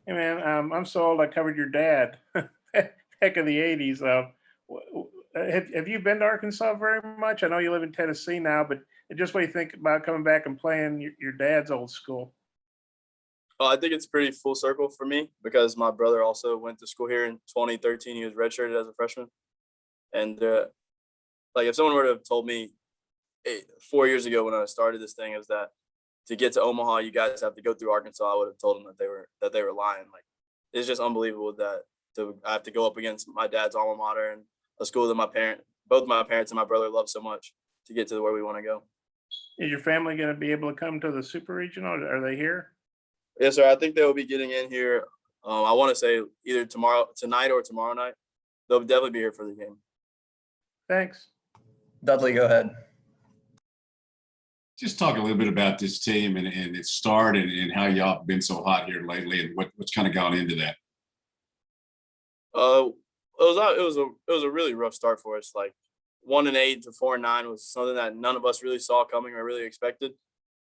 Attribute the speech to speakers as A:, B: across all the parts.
A: Hey man, I'm so old I covered your dad back in the '80s. Have you been to Arkansas very much? I know you live in Tennessee now, but just what do you think about coming back and playing your dad's old school?
B: Well, I think it's pretty full circle for me because my brother also went to school here in 2013. He was redshirted as a freshman, and like if someone were to have told me 4 years ago when I started this thing is that to get to Omaha, you guys have to go through Arkansas. I would have told them that they were lying. Like it's just unbelievable that I have to go up against my dad's alma mater and a school that both my parents and my brother love so much to get to where we want to go.
A: Is your family going to be able to come to the Super Regional? Are they here?
B: Yes, sir. I think they will be getting in here. I want to say either tonight or tomorrow night. They'll definitely be here for the game.
A: Thanks.
C: Dudley, go ahead.
D: Just talk a little bit about this team and its start and how y'all been so hot here lately and what's kind of gone into that.
B: It was a really rough start for us. Like 1-8 to 4-9 was something that none of us really saw coming or really expected.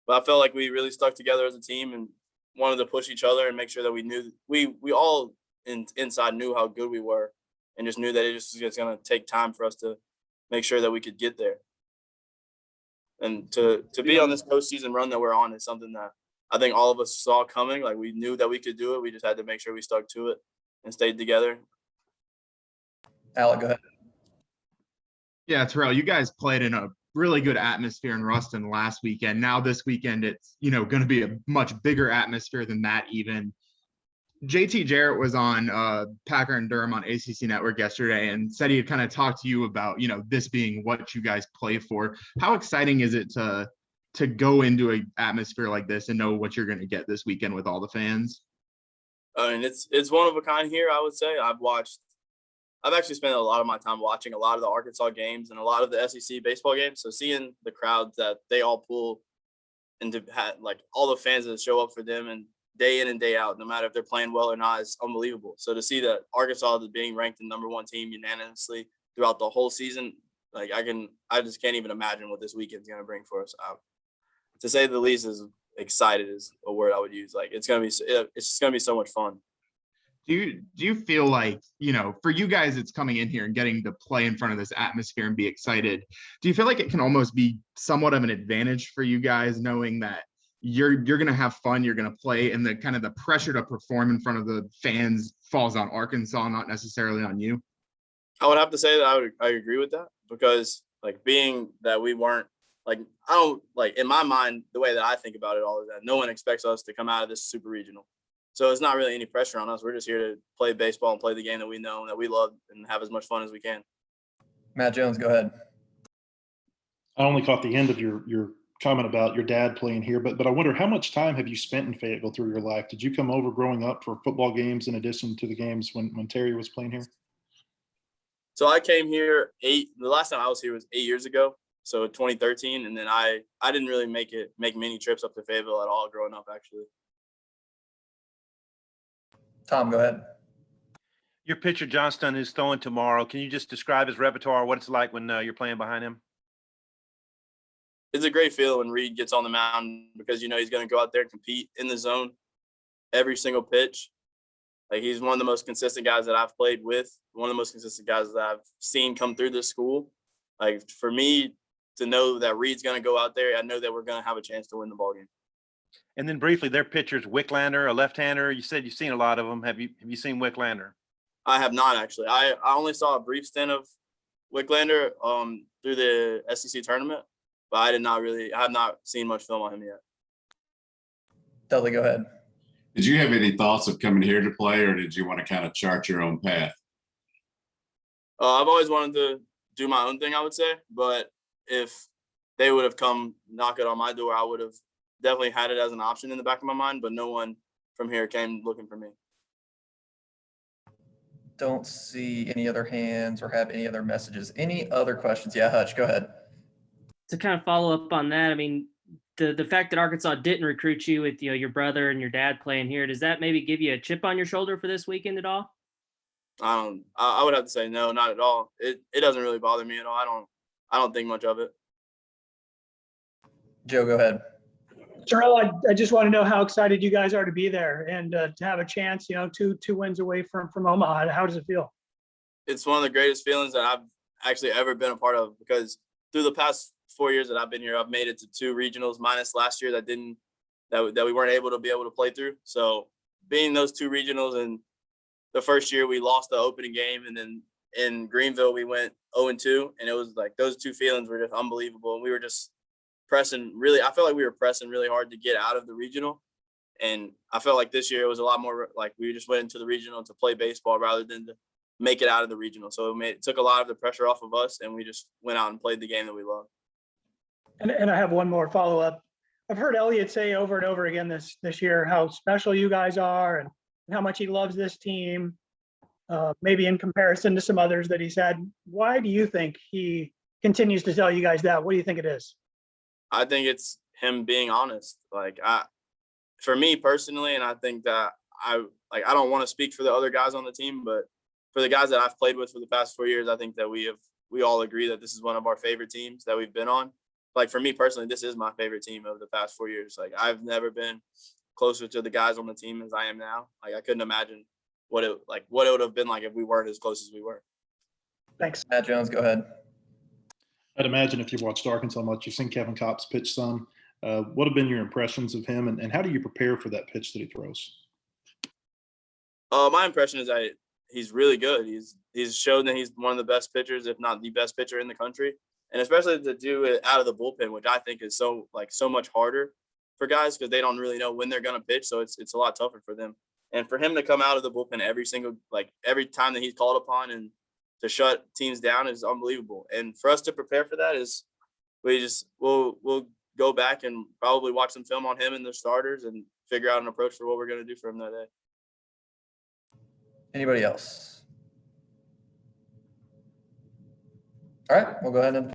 B: But I felt like we really stuck together as a team and wanted to push each other and make sure that we all inside knew how good we were and just knew that it just was going to take time for us to make sure that we could get there. And to be on this postseason run that we're on is something that I think all of us saw coming. Like we knew that we could do it. We just had to make sure we stuck to it and stayed together.
C: Alec, go ahead.
E: Yeah, Terrell, you guys played in a really good atmosphere in Ruston last weekend. Now this weekend, it's, going to be a much bigger atmosphere than that even. JT Jarrett was on Packer and Durham on ACC Network yesterday and said he had kind of talked to you about, this being what you guys play for. How exciting is it to go into an atmosphere like this and know what you're going to get this weekend with all the fans?
B: And it's one of a kind here, I would say. I've actually spent a lot of my time watching a lot of the Arkansas games and a lot of the SEC baseball games. So seeing the crowds that they all pull and like all the fans that show up for them and day in and day out, no matter if they're playing well or not, is unbelievable. So to see that Arkansas is being ranked the #1 team unanimously throughout the whole season, like I just can't even imagine what this weekend's going to bring for us. To say the least, is excited is a word I would use. Like it's just going to be so much fun.
E: Do you feel like, for you guys, it's coming in here and getting to play in front of this atmosphere and be excited. Do you feel like it can almost be somewhat of an advantage for you guys knowing that you're going to have fun, you're going to play, and the kind of the pressure to perform in front of the fans falls on Arkansas, not necessarily on you?
B: I would have to say that I agree with that because like being that we weren't like, I don't like in my mind, the way that I think about it all is that no one expects us to come out of this super regional. So it's not really any pressure on us. We're just here to play baseball and play the game that we know and that we love and have as much fun as we can.
C: Matt Jones, go ahead.
F: I only caught the end of your comment about your dad playing here, but I wonder how much time have you spent in Fayetteville through your life? Did you come over growing up for football games in addition to the games when Terry was playing here?
B: So I came here the last time I was here was 8 years ago. So 2013. And then I didn't really make many trips up to Fayetteville at all growing up, actually.
C: Tom, go ahead.
G: Your pitcher, Johnston, is throwing tomorrow. Can you just describe his repertoire, what it's like when you're playing behind him?
B: It's a great feel when Reed gets on the mound because he's going to go out there and compete in the zone every single pitch. Like he's one of the most consistent guys that I've played with, one of the most consistent guys that I've seen come through this school. Like for me to know that Reed's going to go out there, I know that we're going to have a chance to win the ballgame.
G: And then briefly, their pitchers, Wicklander, a left-hander. You said you've seen a lot of them. Have you seen Wicklander?
B: I have not actually. I only saw a brief stint of Wicklander through the SEC tournament. But I have not seen much film on him yet.
C: Dudley, go ahead.
D: Did you have any thoughts of coming here to play, or did you want to kind of chart your own path?
B: I've always wanted to do my own thing, I would say. But if they would have come knocking on my door, I would have definitely had it as an option in the back of my mind. But no one from here came looking for me.
C: Don't see any other hands or have any other messages. Any other questions? Yeah, Hutch, go ahead.
H: To kind of follow up on that, I mean, the fact that Arkansas didn't recruit you with your brother and your dad playing here, does that maybe give you a chip on your shoulder for this weekend at all?
B: I would have to say no, not at all. It doesn't really bother me at all. I don't think much of it.
C: Joe, go ahead.
I: Terrell, I just want to know how excited you guys are to be there and to have a chance, two wins away from Omaha. How does it feel?
B: It's one of the greatest feelings that I've actually ever been a part of, because through the past 4 years that I've been here, I've made it to 2 regionals, minus last year that we weren't able to play through. So being those 2 regionals, and the first year we lost the opening game, and then in Greenville we went 0-2, and it was like those 2 feelings were just unbelievable. And we were just pressing really. I felt like we were pressing really hard to get out of the regional, and I felt like this year it was a lot more like we just went into the regional to play baseball rather than to make it out of the regional. So it took a lot of the pressure off of us, and we just went out and played the game that we love.
I: And I have one more follow-up. I've heard Elliott say over and over again this year how special you guys are and how much he loves this team, maybe in comparison to some others that he's had. Why do you think he continues to tell you guys that? What do you think it is?
B: I think it's him being honest. For me personally, and I think that I don't want to speak for the other guys on the team, but for the guys that I've played with for the past 4 years, I think that we all agree that this is one of our favorite teams that we've been on. Like, for me personally, this is my favorite team of the past 4 years. Like, I've never been closer to the guys on the team as I am now. Like, I couldn't imagine what it would have been like if we weren't as close as we were.
I: Thanks.
C: Matt Jones, go ahead.
F: I'd imagine if you've watched Arkansas much, you've seen Kevin Kopps pitch some. What have been your impressions of him, and how do you prepare for that pitch that he throws?
B: My impression is that he's really good. He's shown that he's one of the best pitchers, if not the best pitcher in the country. And especially to do it out of the bullpen, which I think is so much harder for guys, because they don't really know when they're going to pitch. So it's a lot tougher for them. And for him to come out of the bullpen every time that he's called upon and to shut teams down is unbelievable. And for us to prepare for that is we'll go back and probably watch some film on him and the starters and figure out an approach for what we're going to do for him that day.
C: Anybody else? All right, we'll go ahead and